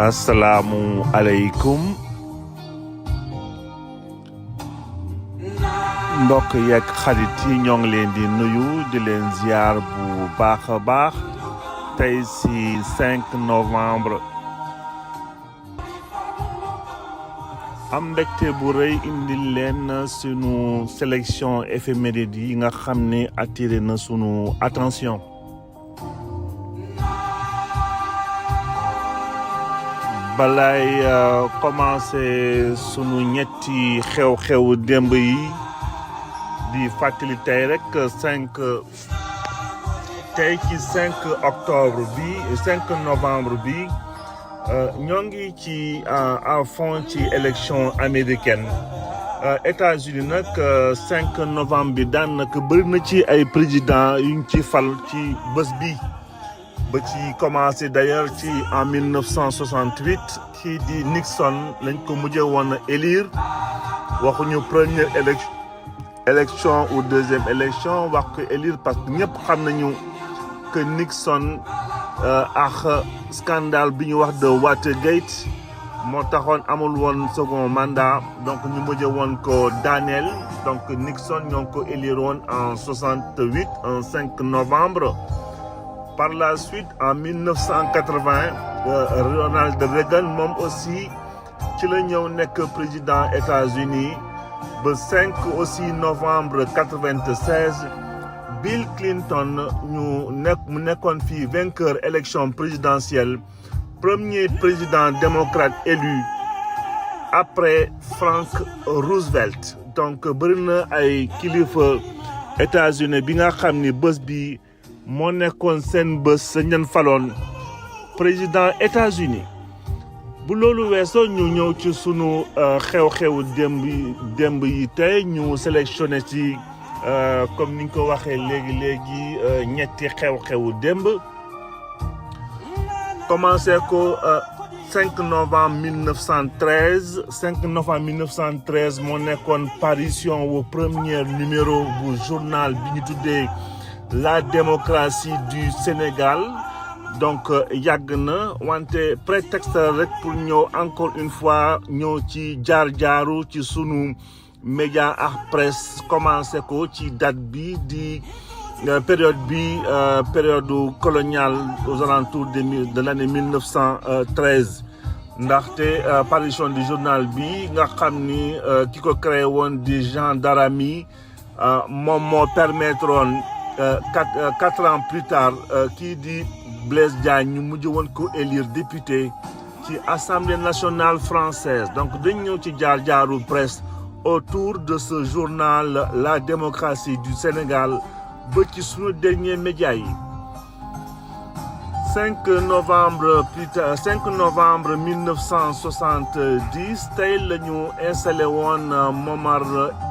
asalaamu aleykum mbokk yeeg xarit yi ñoo ngi leen di nuyu di leen ziar bu baax a baax tey si 5 novembre am mbégte bu rëy indil leen sunu sélection éphéméride yi nga xam ne attiré na sunu attention balay commencé sunu ñetti xew-xewu démb yi di fàttali tey rek 5 octobre bi 5 novembre bi ñoo ngi ci à fond ci élection américaine États-Unis nag 5 novembre bi daanaka bëri na ci ay président yuñ ci fal ci bés bi ba ci commencé d'ailleurs ci en 1968 kii di Nixon lañ ko mujjee woon a élire waxuñu première élection ou deuxième élection wax ko élire parce que ñëpp xam nañu que Nixon ak scandale bi ñu wax de Watergate moo taxoon amul woon second mandat donc ñu mujjee woon ko daaneel donc Nixon ñoo ngi ko élire woon en 68 en 5 novembre. Par la suite en 1980 Ronald Reagan moom aussi ci la ñëw nekk président États-Unis ba 5 aussi novembre 96 Bill Clinton mu nekkoon fii vainqueur élection présidentielle premier président démocrate élu après Frank Roosevelt donc bëri na ay kilifa États-Unis bi nga xam ni bés bi moo nekkoon seen bés sa ñan faloon président États-Unis bu loolu weesoo ñu ñëw ci sunu xew-xewu démb yi tey ñu sélectionné ci comme ni ñu ko waxee léegi ñetti xew-xewu démb commencé ko 5 novembre 1913 moo nekkoon parution wu premier numéro bu journal bi ñu tuddee La démocratie du Sénégal donc yàgg na wante prétexte rek pour ñëw encore une fois ñëw ci jaar-jaaru ci sunu média ak presse commencé ko ci date bi di période coloniale aux alentours de l'année 1913 ndaxte parution du journal bi nga xam ni ki ko créé woon di Jean Daramy moom moo permettre woon 4 ans plus tard kii di Blaise Diagne ñu mujj woon ko élire député ci Assemblée nationale française donc dañ ñëw ci jaar-jaaru presse autour de ce journal La démocratie du Sénégal ba ci sunu dernier média yi 5 novembre 1970 tey la ñu installé woon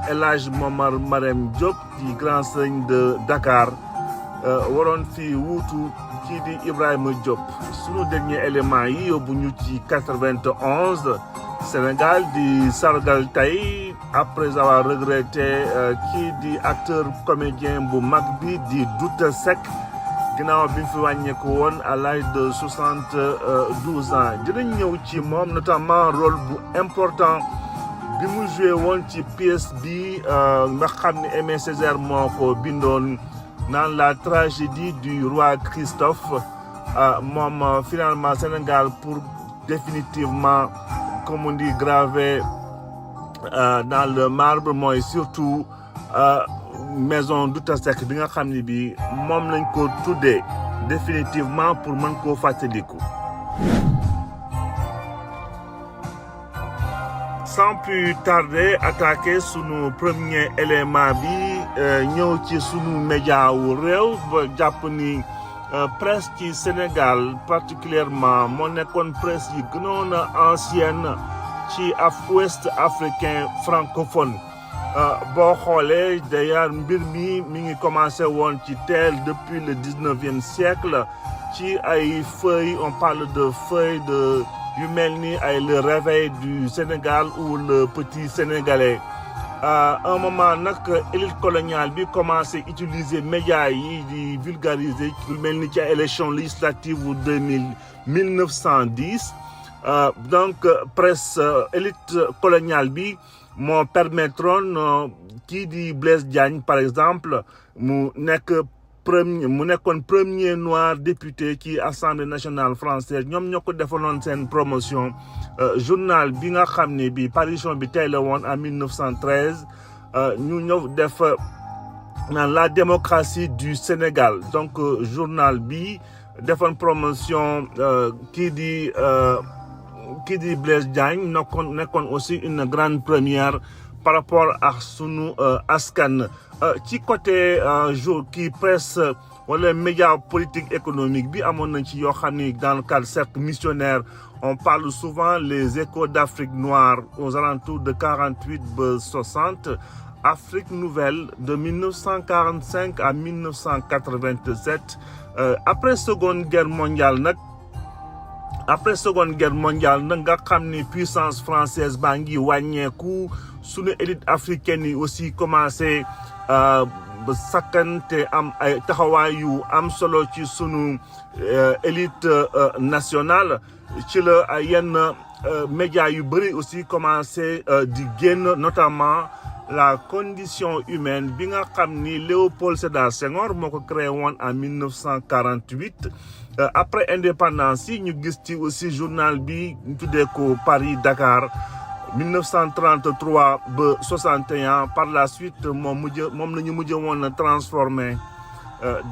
El Hadj Momar Marème Diop di grand sëriñ de Dakar waroon fi wuutu kii di Ibrahima Diop sunu dernier élément yi yóbbu ñu ci 91 Sénégal di sargal tey après avoir regretté kii di acteur comédien bu mag bi di Douta Seck ginnaaw bi fi wàññeeku woon à l'âge de 72 ans dinañ ñëw ci moom notamment rôle bu important bi mu joué woon ci pièce bi nga xam ne Aimé Césaire moo ko bindoon naan la tragédie du roi Christophe moom finalement Sénégal pour définitivement comme on dit gravé dans le marbre mooy surtout maison Douta Seck bi nga xam ne bi moom lañ ko tuddee définitivement pour mën koo fàttaliku. Sans plus tarder attaquer sunu premier élément bi ñëw ci sunu média wu réew ba jàpp ni presse ci Sénégal particulièrement moo nekkoon presse yi gënoon a ancienne ci ouest africain francophone boo xoolee d'ailleurs mbir mi ngi commencé woon ci teel depuis le 19e siècle ci ay feuilles on parle de feuilles de yu mel ni ay le réveil du Sénégal ou le petit sénégalais un moment nag élite coloniale bi commencé utiliser médias yi di vulgariser lu mel ni ci élection législative 1910 donc presse élite coloniale bi moo permettroon kii di Blaise Diagne par exemple mu nekkoon premier noir député ci Assemblée nationale française ñoom ñoo ko defaloon seen promotion journal bi nga xam ne bi parution bi tey la woon en 1913 ñu ñëw def naan la démocratie du Sénégal donc journal bi defoon promotion kii di Blaise Diagne nekkoon aussi une grande première par rapport ak sunu askan ci côté jour kii presse wala média politique économique bi amoon nañ ci yoo xam ni dans le cadre cercle missionnaire on parle souvent les échos d'Afrique noire aux alentours de 48 ba 60 Afrique nouvelle de 1945 à 1987 après seconde guerre mondiale nag nga xam ni puissance française baa ngi wàññeeku sunu élite africaine yi aussi commencé sakkan te am ay taxawaay yu am solo ci sunu élite nationale ci la yenn médias yu bëri aussi commencé di génn notamment la condition humaine bi nga xam ni Léopold Sédar Senghor moo ko créé woon en 1948 après indépendance yi ñu gis ci aussi journal bi ñu tuddee ko Paris Dakar 1933 ba 61 par la suite moom la ñu mujj woon transformé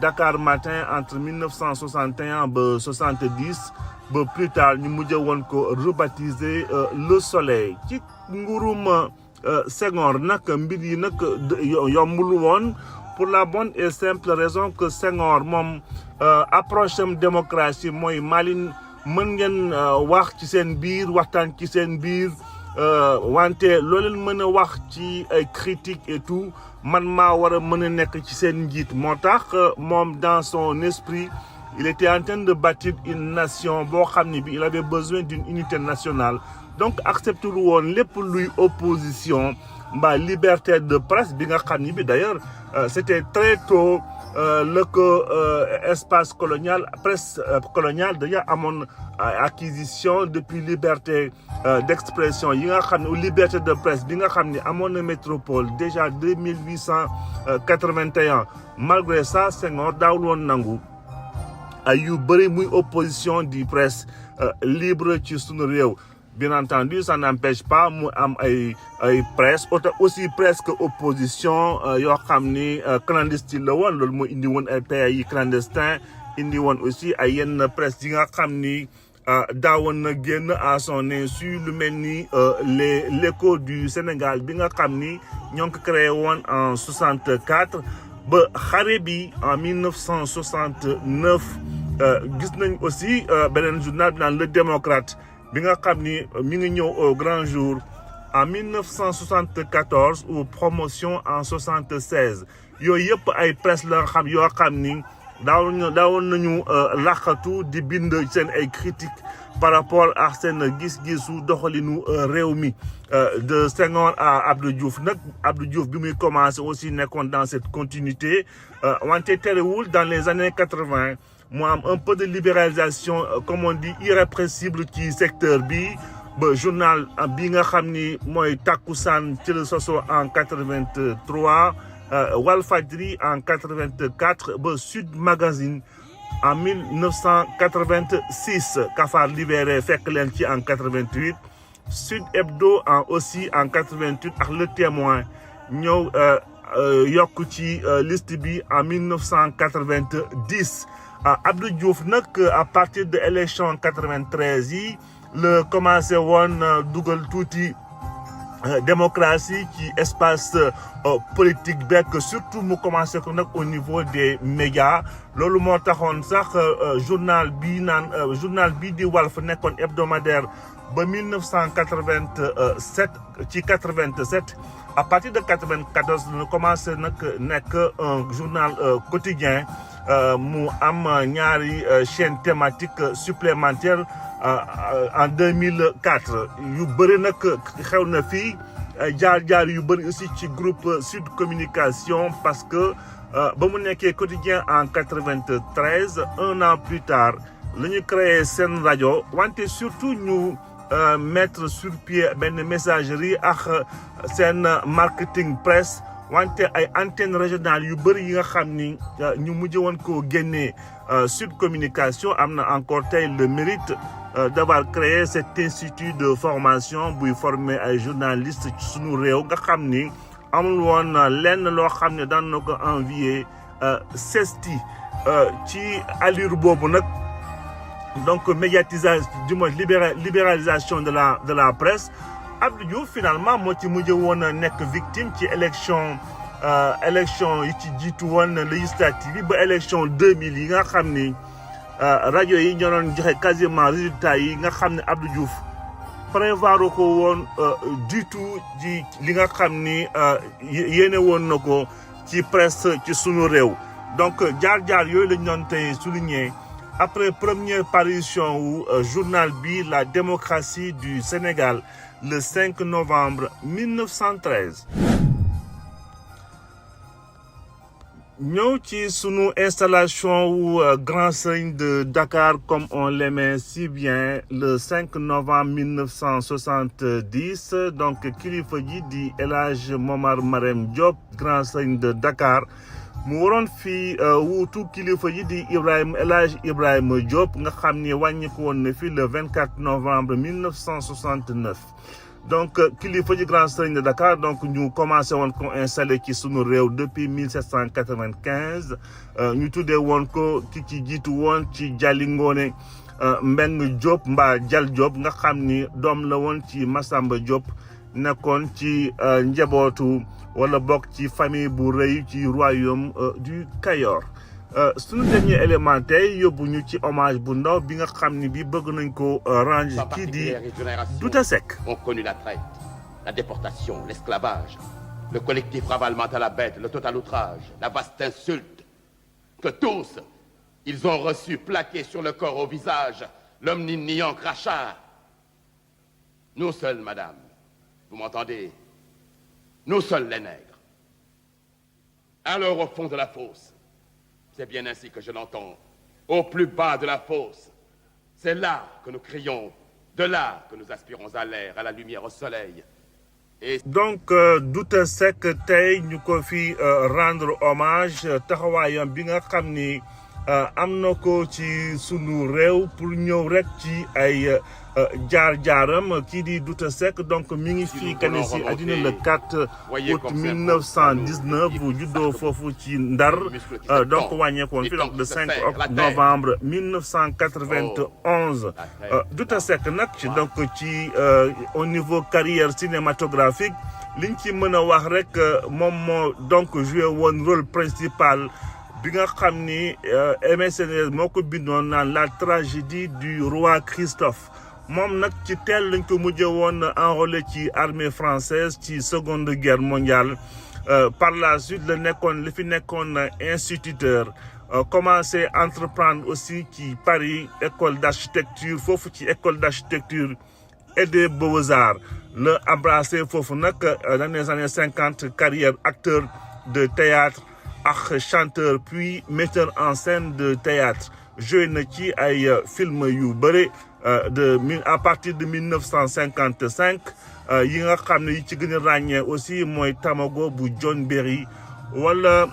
Dakar Matin entre 1961 ba 70 ba plus tard ñu mujj woon ko rebaptisé Le Soleil ci nguurum Senghor nag mbir yi nag yombul woon pour la bonne et simple raison que Senghor moom approche am démocratie mooy Malin mën ngeen wax ci seen biir waxtaan ci seen biir wante loo leen mën a wax ci ay critiques et tout man maa war a mën a nekk ci seen njiit moo tax moom dans son esprit il était en train de bâtir une nation boo xam ne bi il avait besoin d'une unité nationale donc accepté lu woon lépp luy opposition mbaa liberté de presse bi nga xam ni bi d'ailleurs c'était très tôt espace colonial presse coloniale dañu amoon acquisition depuis liberté d'expression yi nga xam ne liberté de presse bi nga xam ne amoon na métropole déjà 2881 malgré ça Senghor daawul woon nangu ay yu bëri muy opposition di presse libre ci sunu réew. Bien entendu, ça n'empêche pas mu am ay presse aussi presque opposition yoo xam ni clandestine la woon loolu moo indi woon ay pays clandestin indi woon aussi ay yenn presse yi nga xam ni daawoon na génn à son insu lu mel ni l'écho du Sénégal bi nga xam ni ñoo ngi ko créé woon en 64 ba xare bi en 1969 gis nañ aussi beneen journal bi naan Le Démocrate bi nga xam ni mi ngi ñëw au grand jour en 1974 ou promotion en 76 yooyu yëpp ay presse la xam yoo xam ni daawoon nañu laqatu di bind seen ay critiques par rapport ak seen gis-gisu doxalinu réew mi de Senghor à Abdou Diouf nag Abdou Diouf bi muy commencé aussi nekkoon dans cette continuité wante terewul dans les années 80 mu am un peu de libéralisation comme on dit irrépressible ci secteur bi ba journal bi nga xam ni mooy Takussan ci la soso en 83 Walfadjri en 84 ba Sud Magazine en 1986 Kafar libéré fekk leen ci en 88 Sud Hebdo aussi en 88 ak Le Témoin ñëw yokk ci liste bi en 1990 Abdou Diouf nag à partir de élection 93 yi la commencé woon dugal tuuti démocratie ci espace politique bekk surtout mu commencé ko nag au niveau des médias loolu moo taxoon sax journal bi di Walf nekkoon hebdomadaire ba 1987 ci 87 à partir de 94 la commencé nag nekk un journal quotidien mu am ñaari chaîne thématique supplémentaire en 2004 yu bëri nag xew na fii jaar yu bëri aussi ci groupe Sud Communication parce que ba mu nekkee quotidien en 93 un an plus tard la ñu créé seen rajo wante surtout ñu mettre sur pied benn messagerie ak seen marketing presse wante ay antennes régionales yu bëri yi nga xam ni ñu mujj woon koo génnee Sud Communication am na encore tey le mérite d'avoir créé cet institut de formation buy former ay journalistes ci sunu réew nga xam ni amul woon lenn loo xam ne daan na ko envier CESTI ci allure boobu nag donc médiatisation du moins libéralisation de la presse Abdou Diouf finalement moo ci mujj woon nekk victime ci élection yi ci jiitu woon législative yi ba élection 2000 yi nga xam ni rajo yi ñoo doon joxe quasiment résultats yi nga xam ne Abdou Diouf prévoir ko woon du tout ci li nga xam ni yéene woon na ko ci presse ci sunu réew donc jaar-jaar yooyu lañ doon tey souligner après première parution wu journal bi La démocratie du Sénégal le 5 novembre 1913 ñëw ci sunu installation wu Grand Serigne de Dakar comme on l'aimait si bien le 5 novembre 1970 donc kilifa ji di El Hadj Momar Marème Diop Grand Serigne de Dakar mu waroon fii wuutu kilifa ji di El Hadj Ibrahima Diop nga xam ni wàññiku woon na fi le 24 novembre 1969 donc kilifa ji Grand Serigne de Dakar donc ñu commencé woon ko installé ci sunu réew depuis 1795 ñu tuddee woon ko ki ci jiitu woon ci Jali Ngoone Mbeng Diop mbaa Jal Diop nga xam ni doom la woon ci Massamba Diop nekkoon ci njabootu wala bokk ci famille bu rëy ci royaume du Kayor suñu dernier élément tey yóbbu ñu ci hommage bu ndaw bi nga xam ni bi bëgg nañ ko ranger kii di Douta Seck. ont connu la traite, la déportation, l'esclavage, le collectif ravalement à la bête, le total outrage, la vaste insulte, que tous, ils ont reçu plaqué sur le corps au visage l'omnignant crachat. Nous seuls, madame, vous m'entendez? Nous seuls les nègres. Alors au fond de la fosse, c'est bien ainsi que je l'entends, au plus bas de la fosse, c'est là que nous crions, de là que nous aspirons à l'air, à la lumière, au soleil. Et donc Douta Seck tey ñu ko fi rendre hommage taxawaayam bi nga xam ni am na ko ci sunu réew pour ñëw rek ci ay jaar-jaaram kii di Douta Seck donc mi ngi fii gane si àddina le 4 août 1919 bu juddoo foofu ci Ndar donc wàññeekoon fi donc le 5 novembre 1991 Douta Seck nag donc ci au niveau carrière cinématographique liñ ci mën a wax rek moom moo donc joué woon rôle principal bi nga xam ni Aimé Césaire moo ko bindoon naan la tragédie du roi Christophe moom nag ci teel lañ ko mujjee woon enrôlé ci armée française ci seconde guerre mondiale par la suite la nekkoon li fi nekkoon instituteur commencé entreprendre aussi ci Paris école d'architecture foofu ci école d'architecture et des beaux-arts la embrassé foofu nag dans les années 50 carrière acteur de théâtre ak chanteur puis metteur en scène de théâtre joué na ci ay film yu bëri à partir de 1955 yi nga xam ne yi ci gën a ràññee aussi mooy Tamago bu John Berry wala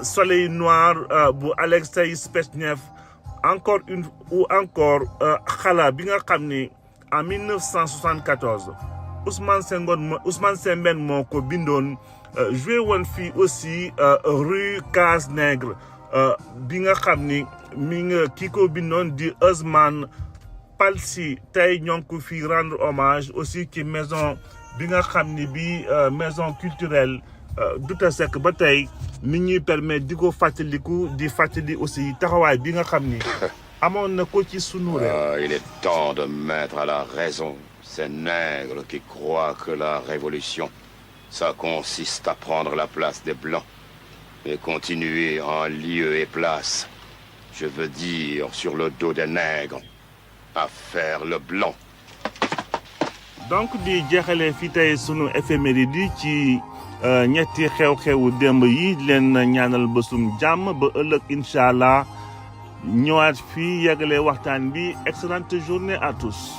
Soleil noir bu Alexei Spechnev encore Xala bi nga xam ni en 1974 Ousmane Sembène moo ko bindoon joué woon fii aussi rue Casse-Nègre bi nga xam ni mi nga kii ko bindoon di Ousmane Palsy tey ñoo ngi ko fi rendre hommage aussi ci maison bi nga xam ni bi maison culturelle Douta Seck ba tey mi ñuy permettre di ko fàttaliku di fàttali aussi taxawaay bi nga xam ni amoon na ko ci sunu réew. il est temps de mettre à la raison ces nègres qui croient que la révolution ça consiste à prendre la place des blancs et continuer en lieu et place, je veux dire sur le dos des nègres, à faire le blanc. donc di jeexalee fi tey sunu éphéméride yi ci ñetti xew-xewu démb yi leen ñaanal bésum jàmm ba ëllëg incha allah ñëwaat fii yàggale waxtaan bi excellente journée à tous.